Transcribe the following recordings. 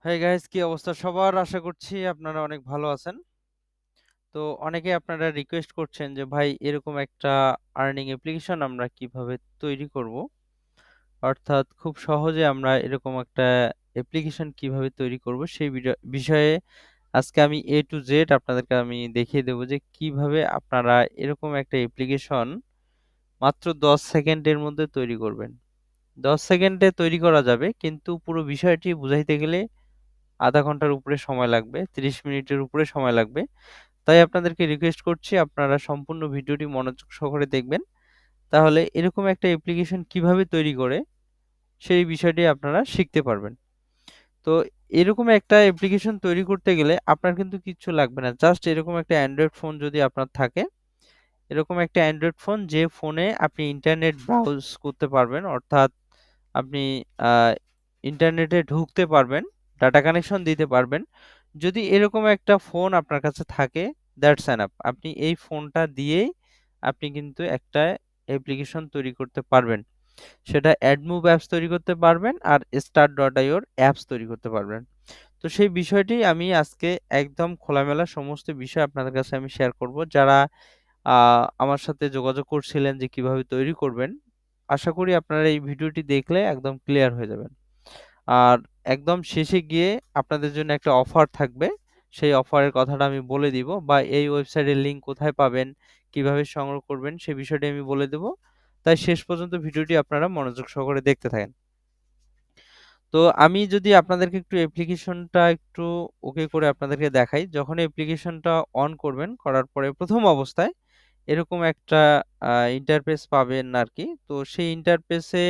Hi guys, কি অবস্থা সবার? আশা করছি আপনারা অনেক ভালো আছেন। তো অনেকে আপনারা রিকোয়েস্ট করছেন যে ভাই এরকম একটা আর্নিং অ্যাপ্লিকেশন আমরা কিভাবে তৈরি করব। অর্থাৎ খুব সহজে আমরা এরকম একটা অ্যাপ্লিকেশন কিভাবে তৈরি করব সেই বিষয়ে আজকে আমি এ টু জেড আপনাদেরকে আমি দেখিয়ে দেব যে কিভাবে আপনারা এরকম একটা অ্যাপ্লিকেশন মাত্র 10 সেকেন্ডের মধ্যে তৈরি করবেন। 10 সেকেন্ডে তৈরি করা যাবে, কিন্তু পুরো বিষয়টি বুঝাইতে গেলে আধা ঘন্টার উপরে সময় লাগবে, 30 মিনিটের উপরে সময় লাগবে। তাই আপনাদেরকে রিকোয়েস্ট করছি আপনারা সম্পূর্ণ ভিডিওটি মনোযোগ সহকারে দেখবেন। তাহলে এরকম একটা অ্যাপ্লিকেশন কিভাবে তৈরি করে সেই বিষয়টি আপনারা শিখতে পারবেন। তো এরকম একটা অ্যাপ্লিকেশন তৈরি করতে গেলে আপনার কিন্তু কিচ্ছু লাগবে না। জাস্ট এরকম একটা অ্যান্ড্রয়েড ফোন যদি আপনার থাকে, এরকম একটা অ্যান্ড্রয়েড ফোন যে ফোনে আপনি ইন্টারনেট ব্রাউজ করতে পারবেন, অর্থাৎ আপনি ইন্টারনেটে ঢুকতে পারবেন, ডাটা কানেকশন দিতে পারবেন। যদি এরকম একটা ফোন আপনার কাছে থাকে, দ্যাটস এনাফ। আপনি এই ফোনটা দিয়েই আপনি কিন্তু একটা অ্যাপ্লিকেশন তৈরি করতে পারবেন। সেটা admob অ্যাপস তৈরি করতে পারবেন আর start.io অ্যাপস তৈরি করতে পারবেন। তো সেই বিষয়টি আমি আজকে একদম খোলামেলা সমস্ত বিষয় আপনাদের কাছে আমি শেয়ার করব। যারা আমার সাথে যোগাযোগ করছিলেন যে কিভাবে তৈরি করবেন, আশা করি আপনারা এই ভিডিওটি দেখলে একদম ক্লিয়ার হয়ে যাবেন। আর একদম শেষে গিয়ে আপনাদের জন্য একটা অফার থাকবে। সেই অফারের কথাটা আমি বলে দিব, বা এই ওয়েবসাইটের লিংক কোথায় পাবেন, কিভাবে সংগ্রহ করবেন সে বিষয়টি আমি বলে দেব। তাই শেষ পর্যন্ত ভিডিওটি আপনারা মনোযোগ সহকারে দেখতে থাকেন। তো আমি যদি আপনাদেরকে একটু অ্যাপ্লিকেশনটা একটু ওকে করে আপনাদেরকে দেখাই। যখন অ্যাপ্লিকেশনটা অন করবেন, করার পরে প্রথম অবস্থায় এরকম একটা ইন্টারফেস পাবেন আরকি। তো সেই ইন্টারফেসে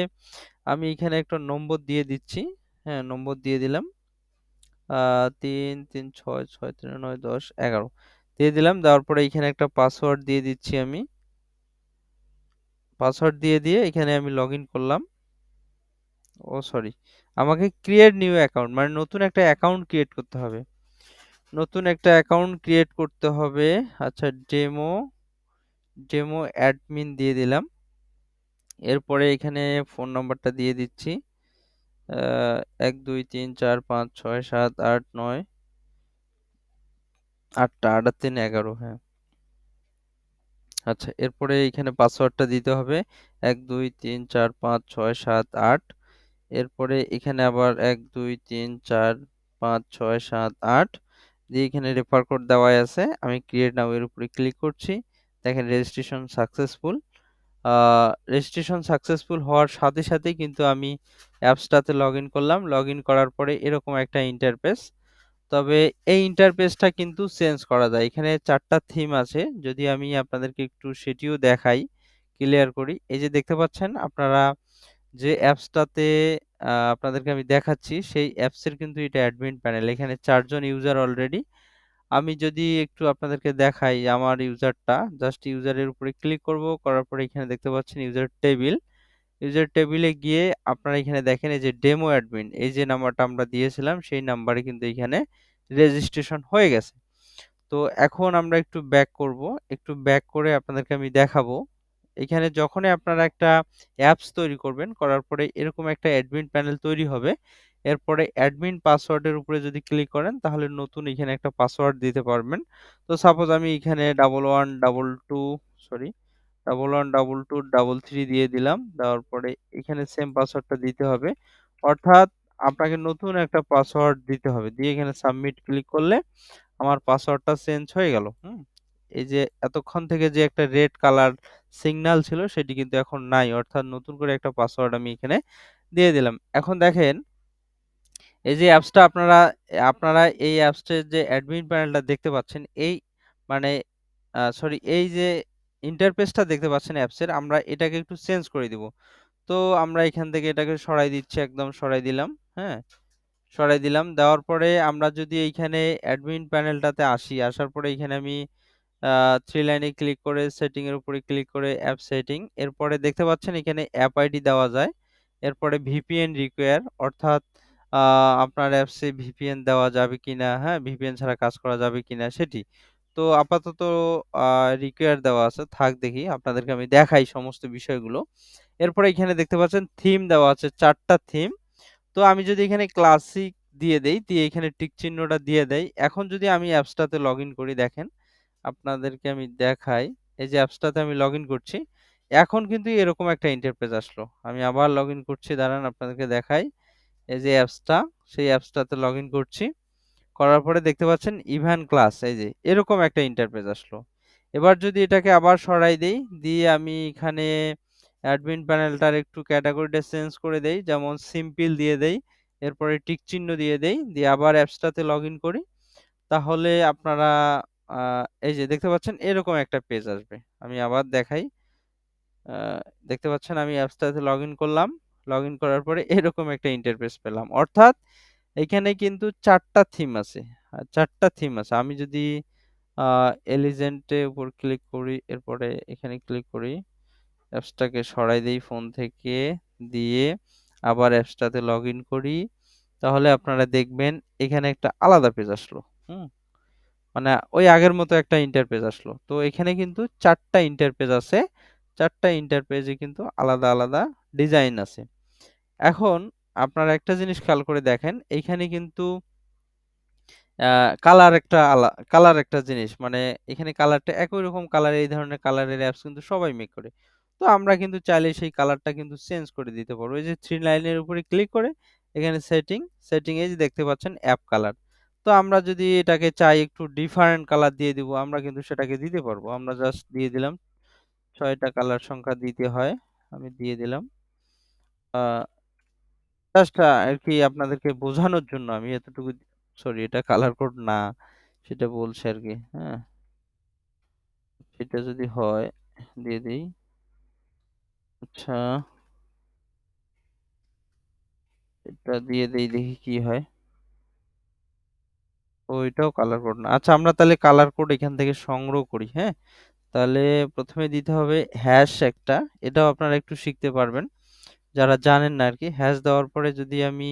আমি এখানে একটা নম্বর দিয়ে দিচ্ছি। হ্যাঁ, নম্বর দিয়ে দিলাম। ৩, ৩, ৬, ৬, ৩, ৯, ১০, ১১ দিয়ে দিলাম। দেওয়ার পরে এখানে একটা পাসওয়ার্ড দিয়ে দিচ্ছি আমি। পাসওয়ার্ড দিয়ে এখানে আমি লগইন করলাম। ও সরি, আমাকে ক্রিয়েট নিউ অ্যাকাউন্ট মানে নতুন একটা অ্যাকাউন্ট ক্রিয়েট করতে হবে। নতুন একটা অ্যাকাউন্ট ক্রিয়েট করতে হবে। আচ্ছা, ডেমো অ্যাডমিন দিয়ে দিলাম। এরপরে এখানে ফোন নাম্বারটা দিয়ে দিচ্ছি। ১, ২, ৩, ৪, ৫, ৬, ৭, ৮, ৯, ৮টা ৮ আর ৩, ১১, হ্যাঁ। আচ্ছা, এরপরে এখানে পাসওয়ার্ডটা দিতে হবে। ১, ২, ৩, ৪, ৫, ৬, ৭, ৮। এরপরে এখানে আবার ১, ২, ৩, ৪, ৫, ৬, ৭, ৮ দিয়ে এখানে রেফার কোড দেওয়াই আছে। আমি ক্রিয়েট নাও এর উপরে ক্লিক করছি। দেখেন রেজিস্ট্রেশন সাকসেসফুল। আ রেজিস্ট্রেশন সাকসেসফুল হওয়ার সাথে সাথেই কিন্তু আমি অ্যাপসটাতে লগইন করলাম। লগইন করার পরে এরকম একটা ইন্টারফেস। তবে এই ইন্টারফেসটা কিন্তু চেঞ্জ করা যায়। এখানে ৪ টা থিম আছে। যদি আমি আপনাদেরকে একটু সেটিও দেখাই, ক্লিয়ার করি। এই যে দেখতে পাচ্ছেন আপনারা যে অ্যাপসটাতে আপনাদেরকে আমি দেখাচ্ছি, সেই অ্যাপসের কিন্তু এটা অ্যাডমিন প্যানেল। এখানে ৪ জন ইউজার অলরেডি। আমি যদি একটু আপনাদেরকে দেখাই আমার ইউজারটা, জাস্ট ইউজারের উপরে ক্লিক করব। করার পরে এখানে দেখতে পাচ্ছেন ইউজার টেবিল। ইউজার টেবিলে গিয়ে আপনারা এখানে দেখেন এই যে ডেমো অ্যাডমিন, এই যে নাম্বারটা আমরা দিয়েছিলাম সেই নাম্বারে কিন্তু এখানে রেজিস্ট্রেশন হয়ে গেছে। তো এখন আমরা একটু ব্যাক করব। একটু ব্যাক করে আপনাদেরকে আমি দেখাবো। এখানে যখনই আপনারা একটা অ্যাপস তৈরি করবেন, করার পরে এরকম একটা অ্যাডমিন প্যানেল তৈরি হবে। এরপরে অ্যাডমিন পাসওয়ার্ডের উপরে যদি ক্লিক করেন তাহলে নতুন এখানে একটা পাসওয়ার্ড দিতে পারবেন। তো সাপোজ আমি এখানে 1122 সরি 112233 দিয়ে দিলাম। দেওয়ার পরে এখানে সেম পাসওয়ার্ডটা দিতে হবে। অর্থাৎ আপনাকে নতুন একটা পাসওয়ার্ড দিতে হবে। দিয়ে এখানে সাবমিট ক্লিক করলে আমার পাসওয়ার্ডটা চেঞ্জ হয়ে গেল। এই যে এতক্ষণ থেকে যে একটা রেড কালার সিগন্যাল ছিল সেটি কিন্তু এখন নাই। অর্থাৎ নতুন করে একটা পাসওয়ার্ড আমি এখানে দিয়ে দিলাম। এখন দেখেন এই যে অ্যাপসটা আপনারা আপনারা এই অ্যাপসটার যে অ্যাডমিন প্যানেলটা দেখতে পাচ্ছেন, এই মানে সরি, এই যে ইন্টারফেসটা দেখতে পাচ্ছেন অ্যাপসের, আমরা এটাকে একটু চেঞ্জ করে দিব। তো আমরা এখান থেকে এটাকে সরাই দিচ্ছি, একদম সরাই দিলাম। হ্যাঁ, সরাই দিলাম। দেওয়ার পরে আমরা যদি এইখানে অ্যাডমিন প্যানেলটাতে আসি, আসার পরে এখানে আমি 3 লাইনে ক্লিক করে সেটিং এর উপরে ক্লিক করে অ্যাপ সেটিং। এরপরে দেখতে পাচ্ছেন এখানে অ্যাপ আইডি দেওয়া যায়। এরপরে ভিপিএন রিকোয়ার, অর্থাৎ আ আপনার অ্যাপসে ভিপিএন দেওয়া যাবে কিনা, হ্যাঁ? ভিপিএন ছাড়া কাজ করা যাবে কিনা সেটি। তো আপাতত আ রিকোয়ার দেওয়া আছে। থাক দেখি আপনাদেরকে আমি দেখাই সমস্ত বিষয়গুলো। এরপরে এখানে দেখতে পাচ্ছেন থিম দেওয়া আছে ৪ টা থিম। তো আমি যদি এখানে ক্লাসিক দিয়ে দেই, দিয়ে এখানে টিক চিহ্নটা দিয়ে দেই। এখন যদি আমি অ্যাপসটাতে লগইন করি দেখেন, আপনাদেরকে আমি দেখাই। এই যে অ্যাপসটাতে আমি লগইন করছি। এখন কিন্তু এরকম একটা ইন্টারফেস আসলো। আমি আবার লগইন করছি, দাঁড়ান আপনাদেরকে দেখাই। এই যে অ্যাপসটা, সেই অ্যাপসটাতে লগইন করছি। করার পরে দেখতে পাচ্ছেন ইভেন ক্লাস, এই যে এরকম একটা ইন্টারফেস আসলো। এবার যদি এটাকে আবার সরাই দেই, দিয়ে আমি এখানে অ্যাডমিন প্যানেলটার একটু ক্যাটাগরিটা চেঞ্জ করে দেই, যেমন সিম্পল দিয়ে দেই, এরপরে টিক চিহ্ন দিয়ে দেই, দিয়ে আবার অ্যাপসটাতে লগইন করি। তাহলে আপনারা এই যে দেখতে পাচ্ছেন এরকম একটা পেজ আসবে। আমি আবার দেখাই। আ দেখতে পাচ্ছেন আমি অ্যাপসটাতে লগইন করলাম। লগইন করার পরে এরকম একটা ইন্টারফেস পেলাম। অর্থাৎ এখানে কিন্তু ৪ টা থিম আছে। ৪ টা থিম আছে। আমি যদি আ এলিজেন্ট এর উপর ক্লিক করি, এরপরে এখানে ক্লিক করি, অ্যাপসটাকে সরাই দেই ফোন থেকে, দিয়ে আবার অ্যাপসটাতে লগইন করি। তাহলে আপনারা দেখবেন এখানে একটা আলাদা পেজ আসলো। হুম? মানে ওই আগের মতো একটা ইন্টারফেস আসলো। তো এখানে কিন্তু ৪ টা ইন্টারফেস আছে। ৪ টা ইন্টারফেসে কিন্তু আলাদা, আলাদা ডিজাইন আছে। এখন আপনারা একটা জিনিস খেয়াল করে দেখেন, এইখানে কিন্তু আ কালার একটা জিনিস। মানে এখানে কালারটা একই রকম কালার, এই ধরনের কালারের অ্যাপস কিন্তু সবাই মেক করে। তো আমরা কিন্তু চাইলে সেই কালারটা কিন্তু চেঞ্জ করে দিতে পারবো। এই যে 3 লাইনের উপরে ক্লিক করে এখানে সেটিং এ যে দেখতে পাচ্ছেন অ্যাপ কালার। তো আমরা যদি এটাকে চাই একটু ডিফারেন্ট কালার দিয়ে দিব, আমরা কিন্তু সেটাকে দিতে পারবো। আমরা জাস্ট দিয়ে দিলাম, ৬ টা কালার সংখ্যা দিতে হয়। আমি দিয়ে দিলাম। আ জাস্ট আরকি আপনাদেরকে বোঝানোর জন্য আমি এতটুকু, সরি এটা কালার কোড না। সেটা বলছি আরকি। হ্যাঁ? সেটা যদি হয় দিয়ে দেই। আচ্ছা, এটা দিয়ে দেই, দেখি কি হয়। ও, এটাও কালার কোড না। আচ্ছা, আমরা তাহলে কালার কোড এখান থেকে সংগ্রহ করি। হ্যাঁ? তাহলে ১ম এ দিতে হবে হ্যাশ একটা। এটাও আপনারা একটু শিখতে পারবেন, যারা জানেন না আরকি। হ্যাশ দেওয়ার পরে যদি আমি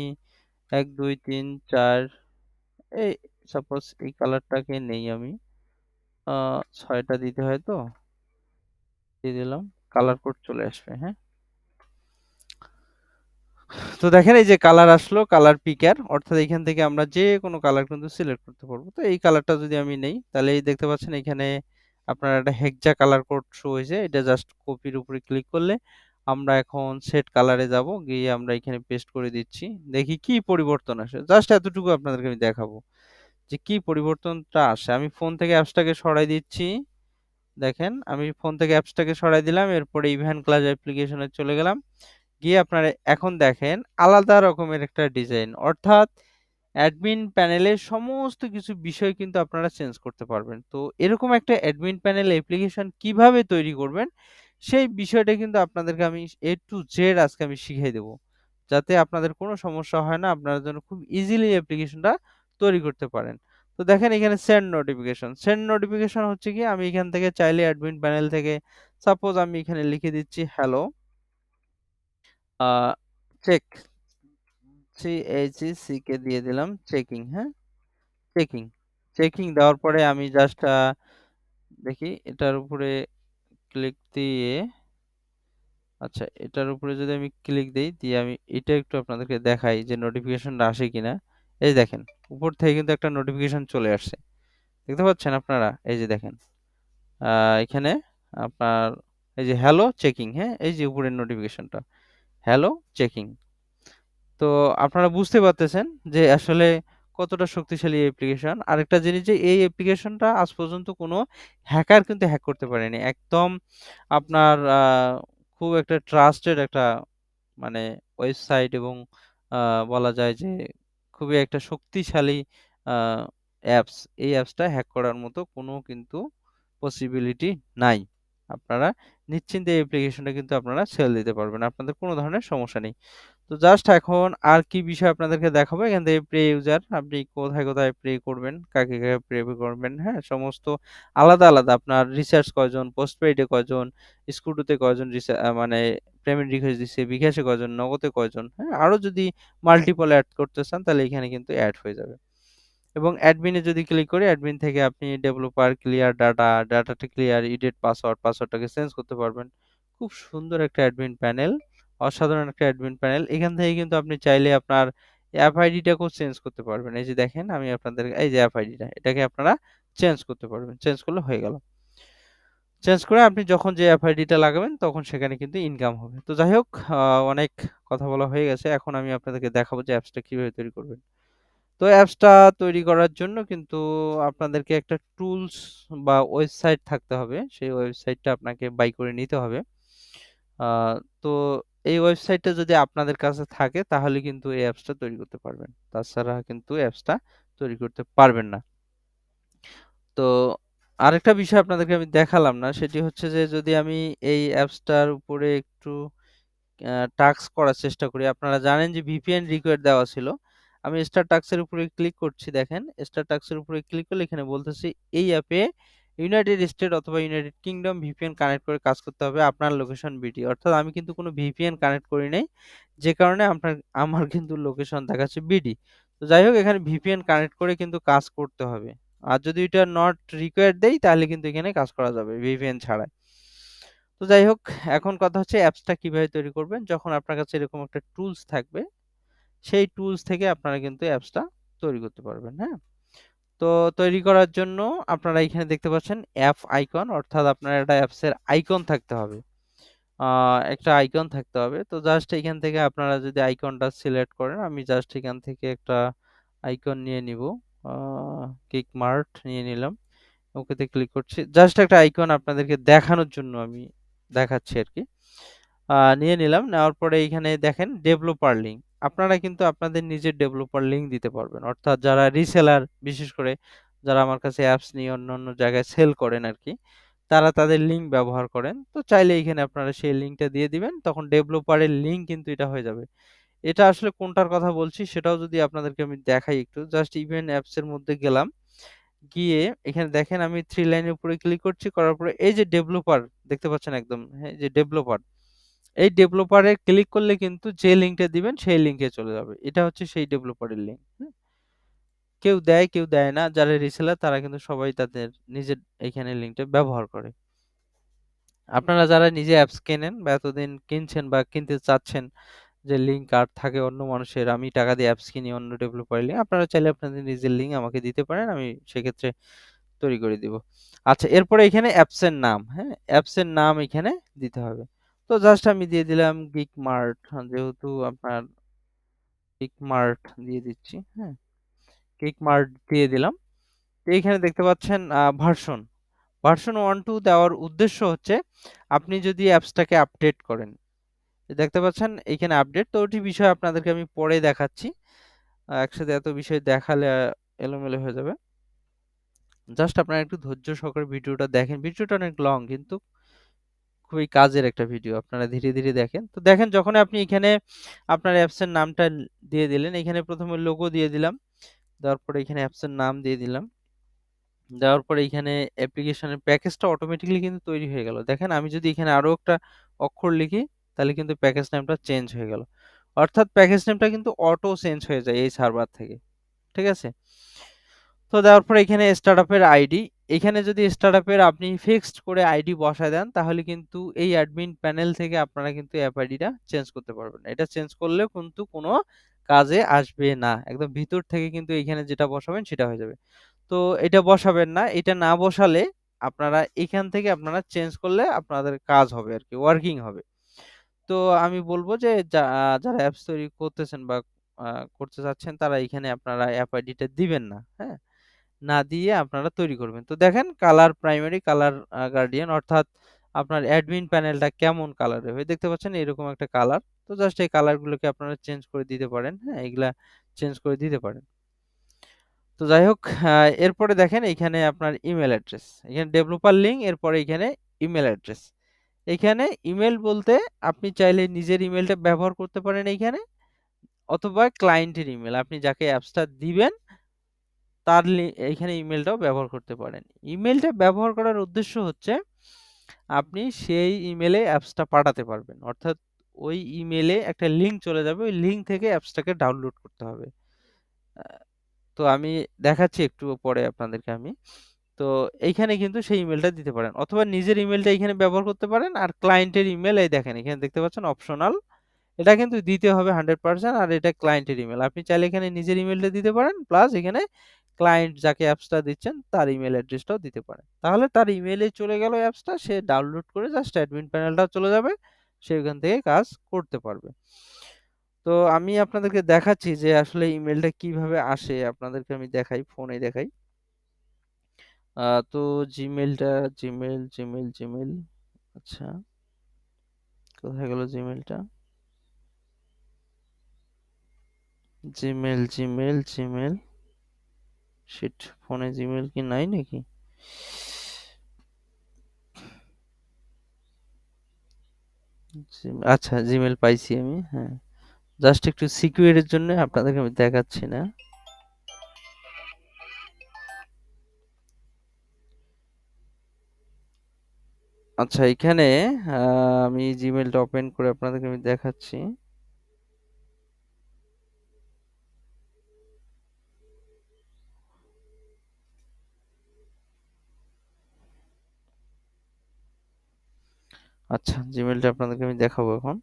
১, ২, ৩, ৪, এই সাপোজ এই কালারটাকে নেই আমি। আ ৬ টা দিতে হয় তো। দিয়ে দিলাম। কালার কোড চলে আসবে। হ্যাঁ? তো দেখেন এই যে কালার আসলো, কালার পিকার, অর্থাৎ এখান থেকে আমরা যেকোনো কালার কিন্তু সিলেক্ট করতে পারবো। তো এই কালারটা যদি আমি নেই, তাহলে এই দেখতে পাচ্ছেন এখানে আপনার একটা হেক্সা কালার কোড শো হয়েছে। এটা জাস্ট কপির উপরে ক্লিক করলে আমরা এখন সেট কালারে যাব, গিয়ে আমরা এখানে পেস্ট করে দিচ্ছি। দেখি কি পরিবর্তন আসে। জাস্ট এতটুকু আপনাদেরকে আমি দেখাবো যে কি পরিবর্তনটা আসে। আমি ফোন থেকে অ্যাপসটাকে সরাই দিচ্ছি। দেখেন আমি ফোন থেকে অ্যাপসটাকে সরাই দিলাম, এরপরে ইভেন্ট ক্লাস অ্যাপ্লিকেশনে চলে গেলাম। গিয়ে আপনারা এখন দেখেন আলাদা রকমের একটা ডিজাইন। অর্থাৎ অ্যাডমিন প্যানেলের সমস্ত কিছু বিষয় কিন্তু আপনারা চেঞ্জ করতে পারবেন। তো এরকম একটা অ্যাডমিন প্যানেল অ্যাপ্লিকেশন কিভাবে তৈরি করবেন, সেই বিষয়টা কিন্তু আপনাদেরকে আমি A to Z আজকে আমি শিখিয়ে দেব। যাতে আপনাদের কোনো সমস্যা হয় না, আপনারা যেন খুব ইজিলি অ্যাপ্লিকেশনটা তৈরি করতে পারেন। তো দেখেন এখানে সেন্ড নোটিফিকেশন। সেন্ড নোটিফিকেশন হচ্ছে কি, আমি এখান থেকে চাইলে অ্যাডমিন প্যানেল থেকে সাপোজ আমি এখানে লিখে দিচ্ছি হ্যালো, আ চেক, CHECK দিয়ে দিলাম, চেকিং। হ্যাঁ? চেকিং। চেকিং দেওয়ার পরে আমি জাস্ট দেখি এটার উপরে ক্লিক দিয়ে, আচ্ছা এটার উপরে যদি আমি ক্লিক দেই, দিয়ে আমি এটা একটু আপনাদেরকে দেখাই যে নোটিফিকেশনটা আসে কিনা। এই দেখেন উপর থেকে কিন্তু একটা নোটিফিকেশন চলে আসছে। দেখতে পাচ্ছেন আপনারা? এই যে দেখেন। আ এখানে আপনার এই যে হ্যালো চেকিং, হ্যাঁ? এই যে উপরের নোটিফিকেশনটা। Hello checking. তো আপনারা বুঝতে পারতেছেন যে আসলে কতটা শক্তিশালী এই অ্যাপ্লিকেশন। আরেকটা জিনিস, যে এই অ্যাপ্লিকেশনটা আজ পর্যন্ত কোনো হ্যাকার কিন্তু হ্যাক করতে পারেনি। একদম আপনার খুব একটা ট্রাস্টেড একটা মানে ওয়েবসাইট, এবং আ বলা যায় যে খুবই একটা শক্তিশালী আ অ্যাপস। এই অ্যাপসটা হ্যাক করার মতো কোনো কিন্তু পসিবিলিটি নাই। আপনারা নিশ্চিন্তে এই অ্যাপ্লিকেশনটা কিন্তু আপনারা ছেড়ে দিতে পারবেন। আপনাদের কোনো ধরনের সমস্যা নেই। তো জাস্ট এখন আর কি বিষয় আপনাদেরকে দেখাবো, এখান থেকে প্রে ইউজার আপনি কোথায়, কোথায় প্রে করবেন, কাকে প্রে করবেন, হ্যাঁ? সমস্ত আলাদা, আলাদা আপনার রিচার্জ কয়জন, পোস্টপেইড এ কয়জন, স্কুডুতে কয়জন মানে পেমেন্ট রিকোয়েস্ট দিচ্ছে, বিকাশে কয়জন, নগদে কয়জন, হ্যাঁ? আরো যদি মাল্টিপল এড করতে চান তাহলে এখানে কিন্তু এড হয়ে যাবে। এবং অ্যাডমিনে যদি ক্লিক করি, অ্যাডমিন থেকে আপনি ডেভেলপার, ক্লিয়ার ডাটা, ডাটাটা ক্লিয়ার, এডিট পাসওয়ার্ড, পাসওয়ার্ডটাকে চেঞ্জ করতে পারবেন। খুব সুন্দর একটা অ্যাডমিন প্যানেল, অসাধারণ একটা অ্যাডমিন প্যানেল। এখান থেকে কিন্তু আপনি চাইলে আপনার অ্যাপ আইডিটাকেও চেঞ্জ করতে পারবেন। এই যে দেখেন আমি আপনাদের এই যে অ্যাপ আইডিটা এটাকে আপনারা চেঞ্জ করতে পারবেন। চেঞ্জ করলে হয়ে গেল। চেঞ্জ করে আপনি যখন যে অ্যাপ আইডিটা লাগাবেন তখন সেখানে কিন্তু ইনকাম হবে। তো যাই হোক অনেক কথা বলা হয়ে গেছে। এখন আমি আপনাদেরকে দেখাবো যে অ্যাপসটা কিভাবে তৈরি করবেন। তো অ্যাপসটা তৈরি করার জন্য কিন্তু আপনাদেরকে একটা টুলস বা ওয়েবসাইট থাকতে হবে। সেই ওয়েবসাইটটা আপনাকে বাই করে নিতে হবে। আ তো এই ওয়েবসাইটটা যদি আপনাদের কাছে থাকে তাহলে কিন্তু এই অ্যাপসটা তৈরি করতে পারবেন। তাছাড়া কিন্তু অ্যাপসটা তৈরি করতে পারবেন না। তো আরেকটা বিষয় আপনাদেরকে আমি দেখালাম না সেটি হচ্ছে যে যদি আমি এই অ্যাপসটার উপরে একটু আ টাস্ক করার চেষ্টা করি। আপনারা জানেন যে VPN রিকোয়ার্ড দেওয়া ছিল। আমি স্টার টাস্ক এর উপরে ক্লিক করছি দেখেন। স্টার টাস্ক এর উপরে ক্লিক করলে এখানে বলতেছে এই অ্যাপে ইউনাইটেড স্টেট অথবা ইউনাইটেড কিংডম VPN কানেক্ট করে কাজ করতে হবে আপনার লোকেশন বিডি। অর্থাৎ আমি কিন্তু কোনো VPN কানেক্ট করি নাই। যে কারণে আমার কিন্তু লোকেশন দেখাচ্ছে বিডি। তো যাই হোক এখানে VPN কানেক্ট করে কিন্তু কাজ করতে হবে। আর যদি এটা নট রিকোয়ার্ড দেই তাহলে কিন্তু এখানে কাজ করা যাবে VPN ছাড়াই। তো যাই হোক এখন কথা হচ্ছে অ্যাপসটা কিভাবে তৈরি করবেন? যখন আপনার কাছে এরকম একটা টুলস থাকবে, সেই টুলস থেকে আপনারা কিন্তু অ্যাপসটা তৈরি করতে পারবেন, হ্যাঁ? তো তৈরি করার জন্য আপনারা এখানে দেখতে পাচ্ছেন অ্যাপ আইকন অর্থাৎ আপনার একটা অ্যাপসের আইকন থাকতে হবে। আ একটা আইকন থাকতে হবে। তো জাস্ট এখান থেকে আপনারা যদি আইকনটা সিলেক্ট করেন, আমি জাস্ট এখান থেকে একটা আইকন নিয়ে নিবো। আ কিক মার্ট নিয়ে নিলাম। ওকেতে ক্লিক করছি। জাস্ট একটা আইকন আপনাদেরকে দেখানোর জন্য আমি দেখাচ্ছি আরকি। নিয়ে নিলাম। নেওয়ার পরে এইখানে দেখেন ডেভেলপার লিঙ্ক। আপনারা কিন্তু আপনাদের নিজের ডেভেলপার লিঙ্ক দিতে পারবেন। অর্থাৎ যারা রিসেলার বিশেষ করে যারা আমার কাছে অ্যাপস নিয়ে অন্যান্য জায়গায় সেল করেন আরকি, তারা তাদের লিঙ্ক ব্যবহার করেন। তো চাইলে এইখানে আপনারা সেই লিঙ্কটা দিয়ে দিবেন। তখন ডেভেলপারের লিঙ্ক কিন্তু এটা হয়ে যাবে। এটা আসলে কোনটার কথা বলছি সেটাও যদি আপনাদেরকে আমি দেখাই একটু। জাস্ট ইভেন অ্যাপস এর মধ্যে গেলাম। গিয়ে এখানে দেখেন আমি 3 লাইনের উপরে ক্লিক করছি। করার পরে এই যে ডেভেলপার দেখতে পাচ্ছেন একদম, হ্যাঁ? যে ডেভেলপার। এই ডেভেলপারে ক্লিক করলে কিন্তু যে লিঙ্কটা দিবেন সেই লিঙ্কে চলে যাবে। এটা হচ্ছে সেই ডেভেলপারের লিঙ্ক। হুম? কেউ দেয়, কেউ দেয় না। যারা রিসেলার তারা কিন্তু সবাই তাদের নিজের এইখানে লিঙ্কটা ব্যবহার করে। আপনারা যারা নিজে অ্যাপস কেনেন বা এতদিন কিনছেন বা কিনতে চাচ্ছেন যে লিঙ্ক আর থাকে অন্য মানুষের, আমি টাকা দিয়ে অ্যাপস কিনি অন্য ডেভেলপারের লিঙ্ক। আপনারা চাইলে আপনাদের নিজের লিঙ্ক আমাকে দিতে পারেন। আমি সেক্ষেত্রে তৈরি করে দিব। আচ্ছা এরপরে এখানে অ্যাপসের নাম, হ্যাঁ? অ্যাপসের নাম এখানে দিতে হবে। তো জাস্ট আমি দিয়ে দিলাম গিক মার্ট যেহেতু আপনার গিক মার্ট দিয়ে দিচ্ছি, হ্যাঁ? গিক মার্ট দিয়ে দিলাম। তো এইখানে দেখতে পাচ্ছেন ভার্সন। ভার্সন 1-2 দেওয়ার উদ্দেশ্য হচ্ছে আপনি যদি অ্যাপসটাকে আপডেট করেন। দেখতে পাচ্ছেন এইখানে আপডেট তো ওটি বিষয় আপনাদেরকে আমি পরে দেখাচ্ছি। একসাথে এত বিষয় দেখালে এলোমেলো হয়ে যাবে। জাস্ট আপনারা একটু ধৈর্য সহকারে ভিডিওটা দেখেন। ভিডিওটা অনেক লং কিন্তু খুবই কাজের একটা ভিডিও। আপনারা ধীরে, ধীরে দেখেন। তো দেখেন যখনই আপনি এখানে আপনার অ্যাপসের নামটা দিয়ে দিলেন, এখানে ১ম এ লোগো দিয়ে দিলাম। দেওয়ার পরে এখানে অ্যাপসের নাম দিয়ে দিলাম। দেওয়ার পরে এখানে অ্যাপ্লিকেশনের প্যাকেজটা অটোমেটিক্যালি কিন্তু তৈরি হয়ে গেল। দেখেন আমি যদি এখানে আরো একটা অক্ষর লিখি, তাহলে কিন্তু প্যাকেজ নামটা চেঞ্জ হয়ে গেল। অর্থাৎ প্যাকেজ নামটা কিন্তু অটো চেঞ্জ হয়ে যায় এই সার্ভার থেকে। ঠিক আছে? তো দেওয়ার পরে এখানে স্টার্টআপের আইডি। এখানে যদি স্টার্টআপের আপনি ফিক্সড করে আইডি বসায় দেন তাহলে কিন্তু এই অ্যাডমিন প্যানেল থেকে আপনারা কিন্তু অ্যাপ আইডিটা চেঞ্জ করতে পারবেন। এটা চেঞ্জ করলেও কিন্তু কোনো কাজে আসবে না। একদম ভিতর থেকে কিন্তু এখানে যেটা বসাবেন সেটা হয়ে যাবে। তো এটা বসাবেন না। এটা না বসালে আপনারা এখান থেকে আপনারা চেঞ্জ করলে আপনাদের কাজ হবে আরকি, ওয়ার্কিং হবে। তো আমি বলব যে যারা অ্যাপস তৈরি করতেছেন বা আ করতে চাচ্ছেন তারা এখানে আপনারা অ্যাপ আইডিটা দিবেন না। হ্যাঁ? না দিয়ে আপনারা তৈরি করবেন। তো দেখেন কালার প্রাইমারি কালার গার্ডিয়ান অর্থাৎ আপনার অ্যাডমিন প্যানেলটা কেমন কালারের হয় দেখতে পাচ্ছেন এরকম একটা কালার। তো জাস্ট এই কালার গুলোকে আপনারা চেঞ্জ করে দিতে পারেন। হ্যাঁ? এগুলা চেঞ্জ করে দিতে পারেন। তো যাই হোক এরপরে দেখেন এইখানে আপনার ইমেইল অ্যাড্রেস। এখানে ডেভেলপার লিঙ্ক এরপরে এখানে ইমেইল অ্যাড্রেস। এখানে ইমেইল বলতে আপনি চাইলে নিজের ইমেইলটা ব্যবহার করতে পারেন এইখানে অথবা ক্লায়েন্টের ইমেইল। আপনি যাকে অ্যাপসটা দিবেন তার এইখানে ইমেইলটাও ব্যবহার করতে পারেন। ইমেইলটা ব্যবহার করার উদ্দেশ্য হচ্ছে আপনি সেই ইমেইলে অ্যাপসটা পাঠাতে পারবেন। অর্থাৎ ওই ইমেইলে একটা লিঙ্ক চলে যাবে। ওই লিঙ্ক থেকে অ্যাপসটাকে ডাউনলোড করতে হবে। আ তো আমি দেখাচ্ছি একটু পরে আপনাদেরকে আমি। তো এইখানে কিন্তু সেই ইমেইলটা দিতে পারেন। অথবা নিজের ইমেইলটা এখানে ব্যবহার করতে পারেন। আর ক্লায়েন্টের ইমেইল এই দেখেন এখানে দেখতে পাচ্ছেন অপশনাল এটা কিন্তু দিতে হবে 100%, আর এটা ক্লায়েন্টের ইমেল। আপনি চাইলে এখানে নিজের ইমেলটা দিতে পারেন, প্লাস এখানে ক্লায়েন্ট যাকে অ্যাপসটা দিচ্ছেন তার ইমেল অ্যাড্রেসটাও দিতে পারেন। তাহলে তার ইমেইলে চলে গেল অ্যাপসটা, সে ডাউনলোড করে জাস্ট অ্যাডমিন প্যানেলটাও চলে যাবে, সে ওখান থেকে কাজ করতে পারবে। তো আমি আপনাদেরকে দেখাচ্ছি যে আসলে ইমেলটা কিভাবে আসে, আপনাদেরকে আমি দেখাই, ফোনে দেখাই। তো জিমেলটা, জিমেল, আচ্ছা কোথায় গেল জিমেলটা? জিমেল, শিট, ফোনে জিমেল কি নাই নাকি? আচ্ছা, জিমেল পাইছি আমি, হ্যাঁ। জাস্ট একটু সিকিউরিটির জন্য আপনাদেরকে আমি দেখাচ্ছি না। আচ্ছা, এখানে আমি জিমেলটা ওপেন করে আপনাদেরকে আমি দেখাচ্ছি। আচ্ছা, জিমেলটা আপনাদেরকে আমি দেখাবো এখন।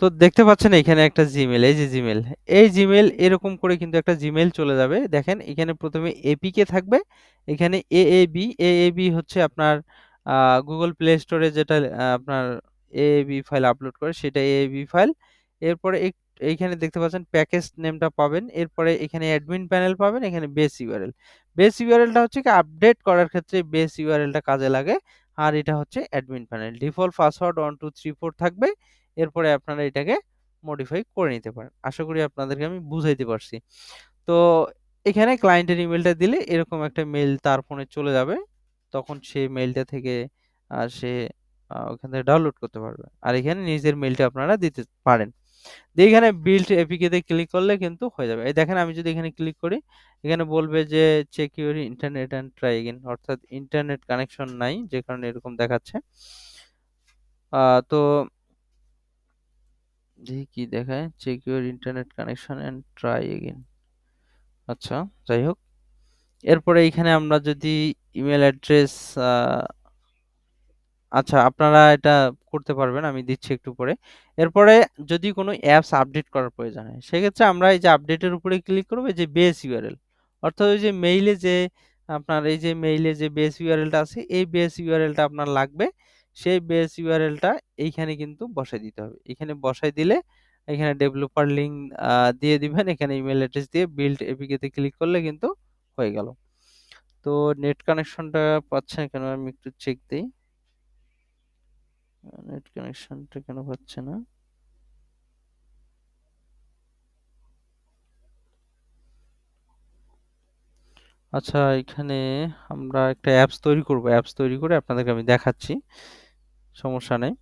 তো দেখতে পাচ্ছেন এখানে একটা জিমেল, এই যে জিমেল, এই জিমেল এরকম করে কিন্তু একটা জিমেল চলে যাবে। দেখেন এখানে প্রথমে এপিকে থাকবে, এখানে এএবি হচ্ছে আপনার গুগল প্লে স্টোরে যেটা আপনার এএবি ফাইল আপলোড করে সেটা এএবি ফাইল। এরপরে এইখানে দেখতে পাচ্ছেন প্যাকেজ নেমটা পাবেন, এরপরে এখানে অ্যাডমিন প্যানেল পাবেন, এখানে বেস ইউআরএল। বেস ইউআরএলটা হচ্ছে কি আপডেট করার ক্ষেত্রে বেস ইউআরএলটা কাজে লাগে, আর এটা হচ্ছে অ্যাডমিন প্যানেল। ডিফল্ট পাসওয়ার্ড 1234 থাকবে, এরপরে আপনারা এটাকে মডিফাই করে নিতে পারেন। আশা করি আপনাদেরকে আমি বুঝাইতে পারছি। তো এখানে ক্লায়েন্টের ইমেলটা দিলে এরকম একটা মেইল তার ফোনে চলে যাবে। তখন সেই মেইলটা থেকে সে ওখান থেকে ডাউনলোড করতে পারবে। আর এখানে নিজের মেইলটা আপনারা দিতে পারেন। দিয়ে এখানে বিল্ড এপিকে তে ক্লিক করলে কিন্তু হয়ে যাবে। এই দেখেন আমি যদি এখানে ক্লিক করি, এখানে বলবে যে check your internet and try again, অর্থাৎ ইন্টারনেট কানেকশন নাই যে কারণে এরকম দেখাচ্ছে। তো দেখি কি দেখায়, check your internet connection and try again. আচ্ছা, যাই হোক, এরপরে এখানে আমরা যদি ইমেল অ্যাড্রেস, আচ্ছা আপনারা এটা করতে পারবেন, আমি দিচ্ছি একটু পরে। এরপরে যদি কোনো অ্যাপস আপডেট করার প্রয়োজন হয় সেক্ষেত্রে আমরা এই যে আপডেটের উপরে ক্লিক করবো, এই যে বেস ইউআরএল, অর্থাৎ ওই যে মেইলে যে আপনার এই যে মেইলে যে বেস ইউআরএলটা আছে এই বেস ইউআরএলটা আপনার লাগবে। সেই বেস ইউআরএলটা এইখানে কিন্তু বসাই দিতে হবে। এখানে বসাই দিলে এখানে ডেভেলপার লিঙ্ক দিয়ে দিবেন, এখানে ইমেল অ্যাড্রেস দিয়ে বিল্ড এপিকে তে ক্লিক করলে কিন্তু হয়ে গেল। তো নেট কানেকশনটা পাচ্ছেন কেন, আমি একটু চেক দিই। নেট কানেকশনটা কেন পাচ্ছে না? আচ্ছা, এখানে আমরা একটা অ্যাপস তৈরি করব, অ্যাপস তৈরি করে আপনাদেরকে আমি দেখাচ্ছি, সমস্যা নেই।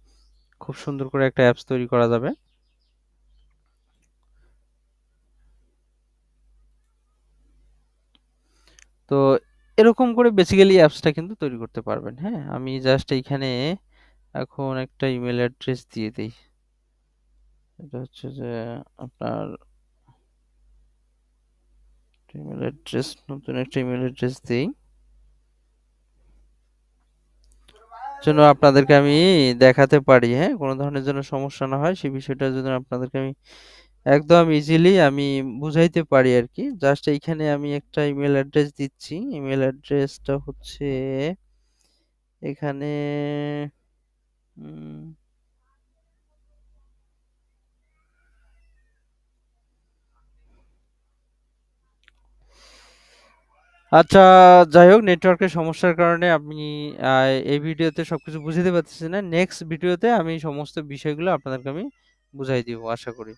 খুব সুন্দর করে একটা অ্যাপস তৈরি করা যাবে। তো এরকম করে বেসিক্যালি অ্যাপসটা কিন্তু তৈরি করতে পারবেন। হ্যাঁ, আমি জাস্ট এইখানে এখন একটা ইমেল অ্যাড্রেস দিয়ে দিই। এটা হচ্ছে যে আপনার ইমেল অ্যাড্রেস, নতুন একটা ইমেল অ্যাড্রেস দিই, যেন আপনাদেরকে আমি দেখাতে পারি, হ্যাঁ, কোনো ধরনের যেন সমস্যা না হয় সেই বিষয়টা যেন আপনাদেরকে আমি একদম ইজিলি আমি বুঝাইতে পারি আর কি। জাস্ট এইখানে আমি একটা ইমেল অ্যাড্রেস দিচ্ছি, ইমেল অ্যাড্রেসটা হচ্ছে এখানে উম, আচ্ছা, যাই হোক, নেটওয়ার্কের সমস্যার কারণে আমি এই ভিডিওতে সবকিছু বুঝাতে পারতেছি না। নেক্সট ভিডিওতে আমি সমস্ত বিষয়গুলো আপনাদেরকে আমি বুঝাই দিব আশা করি।